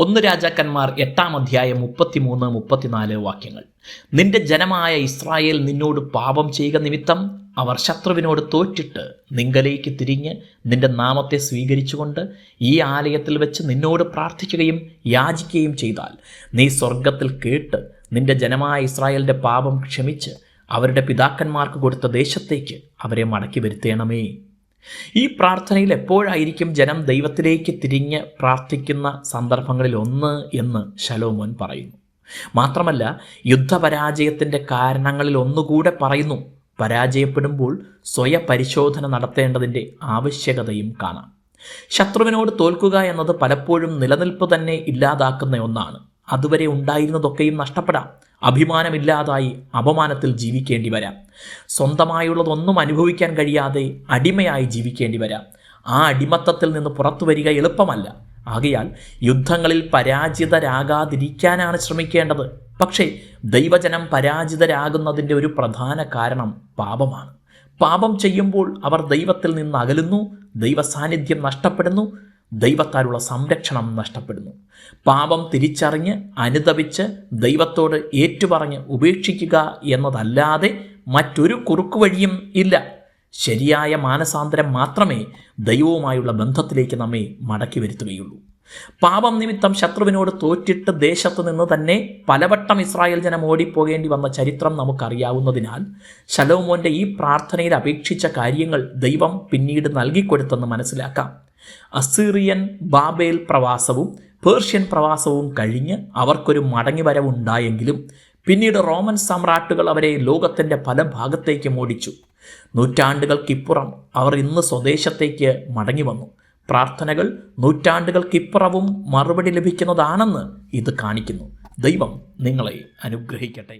1 രാജാക്കന്മാർ 8-ാം അധ്യായം 33-34 വാക്യങ്ങൾ. നിന്റെ ജനമായ ഇസ്രായേൽ നിന്നോട് പാപം ചെയ്യുക നിമിത്തം അവർ ശത്രുവിനോട് തോറ്റിട്ട് നിങ്കലേക്ക് തിരിഞ്ഞ് നിന്റെ നാമത്തെ സ്വീകരിച്ചുകൊണ്ട് ഈ ആലയത്തിൽ വെച്ച് നിന്നോട് പ്രാർത്ഥിക്കുകയും യാചിക്കുകയും ചെയ്താൽ നീ സ്വർഗത്തിൽ കേട്ട് നിന്റെ ജനമായ ഇസ്രായേലിൻ്റെ പാപം ക്ഷമിച്ച് അവരുടെ പിതാക്കന്മാർക്ക് കൊടുത്ത ദേശത്തേക്ക് അവരെ മടക്കി വരുത്തേണമേ. ഈ പ്രാർത്ഥനയിൽ എപ്പോഴായിരിക്കും ജനം ദൈവത്തിലേക്ക് തിരിഞ്ഞ് പ്രാർത്ഥിക്കുന്ന സന്ദർഭങ്ങളിൽ ഒന്ന് എന്ന് ശലോമോൻ പറയുന്നു. മാത്രമല്ല, യുദ്ധപരാജയത്തിൻ്റെ കാരണങ്ങളിൽ ഒന്നുകൂടെ പറയുന്നു. പരാജയപ്പെടുമ്പോൾ സ്വയപരിശോധന നടത്തേണ്ടതിൻ്റെ ആവശ്യകതയും കാണാം. ശത്രുവിനോട് തോൽക്കുക എന്നത് പലപ്പോഴും നിലനിൽപ്പ് തന്നെ ഇല്ലാതാക്കുന്ന ഒന്നാണ്. അതുവരെ ഉണ്ടായിരുന്നതൊക്കെയും നഷ്ടപ്പെടാം. അഭിമാനമില്ലാതായി അപമാനത്തിൽ ജീവിക്കേണ്ടി വരാം. സ്വന്തമായുള്ളതൊന്നും അനുഭവിക്കാൻ കഴിയാതെ അടിമയായി ജീവിക്കേണ്ടി വരാം. ആ അടിമത്തത്തിൽ നിന്ന് പുറത്തു വരിക എളുപ്പമല്ല. ആകയാൽ യുദ്ധങ്ങളിൽ പരാജിതരാകാതിരിക്കാനാണ് ശ്രമിക്കേണ്ടത്. പക്ഷേ ദൈവജനം പരാജിതരാകുന്നതിൻ്റെ ഒരു പ്രധാന കാരണം പാപമാണ്. പാപം ചെയ്യുമ്പോൾ അവർ ദൈവത്തിൽ നിന്ന് അകലുന്നു, ദൈവസാന്നിധ്യം നഷ്ടപ്പെടുന്നു, ദൈവത്താലുള്ള സംരക്ഷണം നഷ്ടപ്പെടുന്നു. പാപം തിരിച്ചറിഞ്ഞ് അനുതപിച്ച് ദൈവത്തോട് ഏറ്റുപറഞ്ഞ് ഉപേക്ഷിക്കുക എന്നതല്ലാതെ മറ്റൊരു കുറുക്കുവഴിയും ഇല്ല. ശരിയായ മാനസാന്തരം മാത്രമേ ദൈവവുമായുള്ള ബന്ധത്തിലേക്ക് നമ്മെ മടക്കി വരുത്തുകയുള്ളൂ. പാപം നിമിത്തം ശത്രുവിനോട് തോറ്റിട്ട് ദേശത്ത് നിന്ന് തന്നെ പലവട്ടം ഇസ്രായേൽ ജനം ഓടിപ്പോകേണ്ടി വന്ന ചരിത്രം നമുക്കറിയാവുന്നതിനാൽ ശലോമോന്റെ ഈ പ്രാർത്ഥനയിൽ അപേക്ഷിച്ച കാര്യങ്ങൾ ദൈവം പിന്നീട് നൽകിക്കൊടുത്തെന്ന് മനസ്സിലാക്കാം. അസീറിയൻ ബാബേൽ പ്രവാസവും പേർഷ്യൻ പ്രവാസവും കഴിഞ്ഞ് അവർക്കൊരു മടങ്ങിവരവുണ്ടായെങ്കിലും പിന്നീട് റോമൻ സമ്രാട്ടുകൾ അവരെ ലോകത്തിൻ്റെ പല ഭാഗത്തേക്കും ഓടിച്ചു. നൂറ്റാണ്ടുകൾക്കിപ്പുറം അവർ ഇന്ന് സ്വദേശത്തേക്ക് മടങ്ങി വന്നു. പ്രാർത്ഥനകൾ നൂറ്റാണ്ടുകൾക്കിപ്പുറവും മറുപടി ലഭിക്കുന്നതാണെന്ന് ഇത് കാണിക്കുന്നു. ദൈവം നിങ്ങളെ അനുഗ്രഹിക്കട്ടെ.